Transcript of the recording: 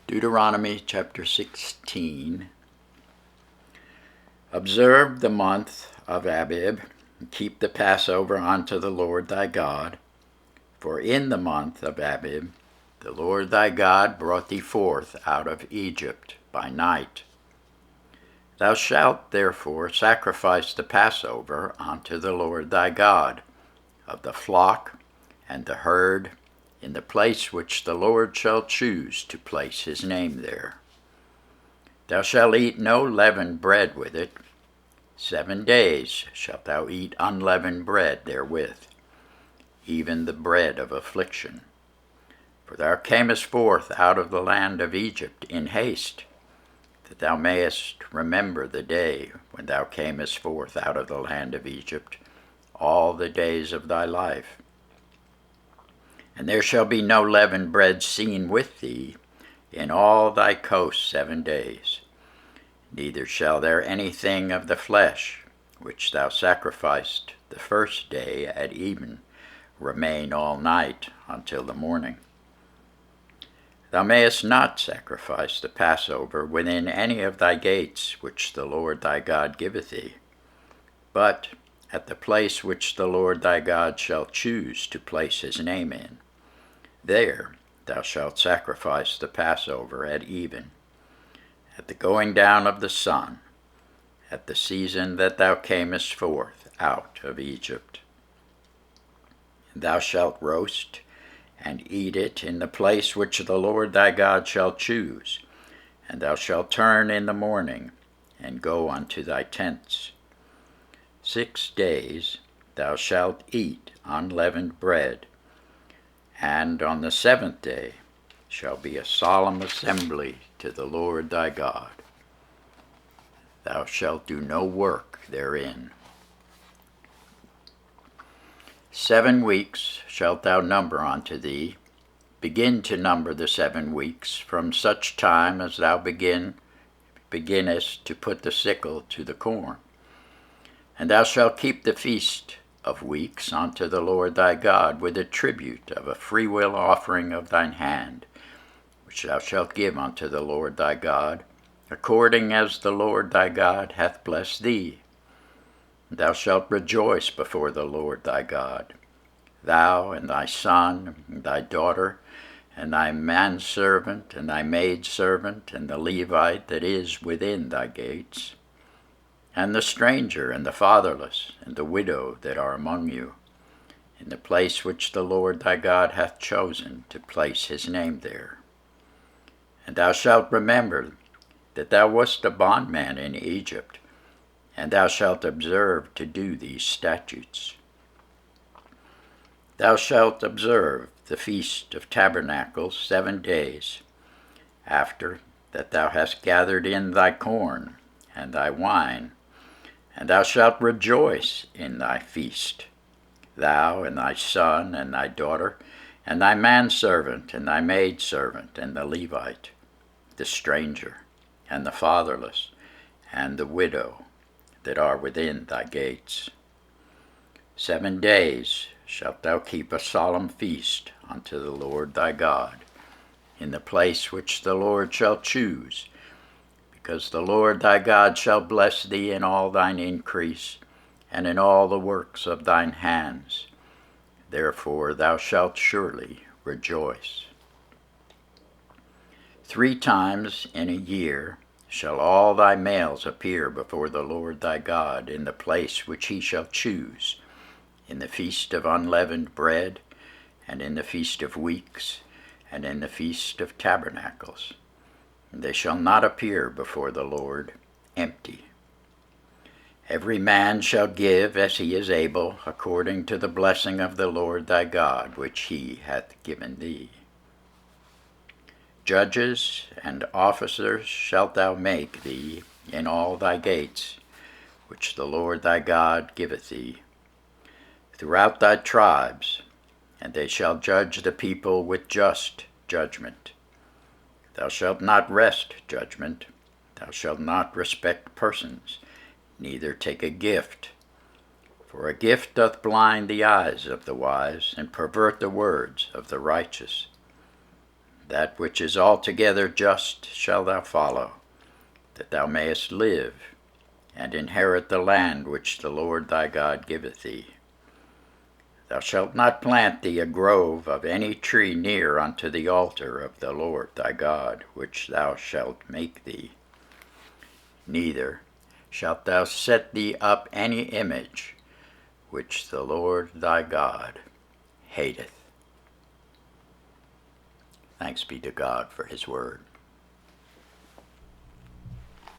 Deuteronomy chapter 16. Observe the month of Abib, and keep the Passover unto the Lord thy God. For in the month of Abib the Lord thy God brought thee forth out of Egypt by night. Thou shalt therefore sacrifice the Passover unto the Lord thy God, of the flock and the herd, in the place which the Lord shall choose to place his name there. Thou shalt eat no leavened bread with it. 7 days shalt thou eat unleavened bread therewith, even the bread of affliction. For thou camest forth out of the land of Egypt in haste, that thou mayest remember the day when thou camest forth out of the land of Egypt, all the days of thy life. And there shall be no leavened bread seen with thee in all thy coast 7 days. Neither shall there anything of the flesh, which thou sacrificed the first day at even, remain all night until the morning. Thou mayest not sacrifice the Passover within any of thy gates which the Lord thy God giveth thee, but at the place which the Lord thy God shall choose to place his name in. There thou shalt sacrifice the Passover at even, at the going down of the sun, at the season that thou camest forth out of Egypt. And thou shalt roast and eat it in the place which the Lord thy God shall choose, and thou shalt turn in the morning and go unto thy tents. 6 days thou shalt eat unleavened bread, and on the 7th day shall be a solemn assembly to the Lord thy God. Thou shalt do no work therein. 7 weeks shalt thou number unto thee. Begin to number the 7 weeks from such time as thou beginnest to put the sickle to the corn. And thou shalt keep the feast of weeks unto the Lord thy God with a tribute of a freewill offering of thine hand, which thou shalt give unto the Lord thy God, according as the Lord thy God hath blessed thee. Thou shalt rejoice before the Lord thy God, thou and thy son, and thy daughter, and thy manservant, and thy maidservant, and the Levite that is within thy gates, and the stranger, and the fatherless, and the widow that are among you, in the place which the Lord thy God hath chosen to place his name there. And thou shalt remember that thou wast a bondman in Egypt, and thou shalt observe to do these statutes. Thou shalt observe the Feast of Tabernacles 7 days, after that thou hast gathered in thy corn and thy wine, and thou shalt rejoice in thy feast, thou and thy son and thy daughter, and thy manservant and thy maidservant, and the Levite, the stranger, and the fatherless, and the widow that are within thy gates. 7 days shalt thou keep a solemn feast unto the Lord thy God, in the place which the Lord shall choose, because the Lord thy God shall bless thee in all thine increase, and in all the works of thine hands. Therefore thou shalt surely rejoice. 3 times in a year shall all thy males appear before the Lord thy God in the place which he shall choose, in the feast of unleavened bread, and in the feast of weeks, and in the feast of tabernacles. And they shall not appear before the Lord empty. Every man shall give as he is able, according to the blessing of the Lord thy God, which he hath given thee. Judges and officers shalt thou make thee in all thy gates, which the Lord thy God giveth thee, throughout thy tribes, and they shall judge the people with just judgment. Thou shalt not wrest judgment, thou shalt not respect persons, neither take a gift. For a gift doth blind the eyes of the wise, and pervert the words of the righteous. That which is altogether just shall thou follow, that thou mayest live, and inherit the land which the Lord thy God giveth thee. Thou shalt not plant thee a grove of any tree near unto the altar of the Lord thy God, which thou shalt make thee. Neither shalt thou set thee up any image, which the Lord thy God hateth. Thanks be to God for his word.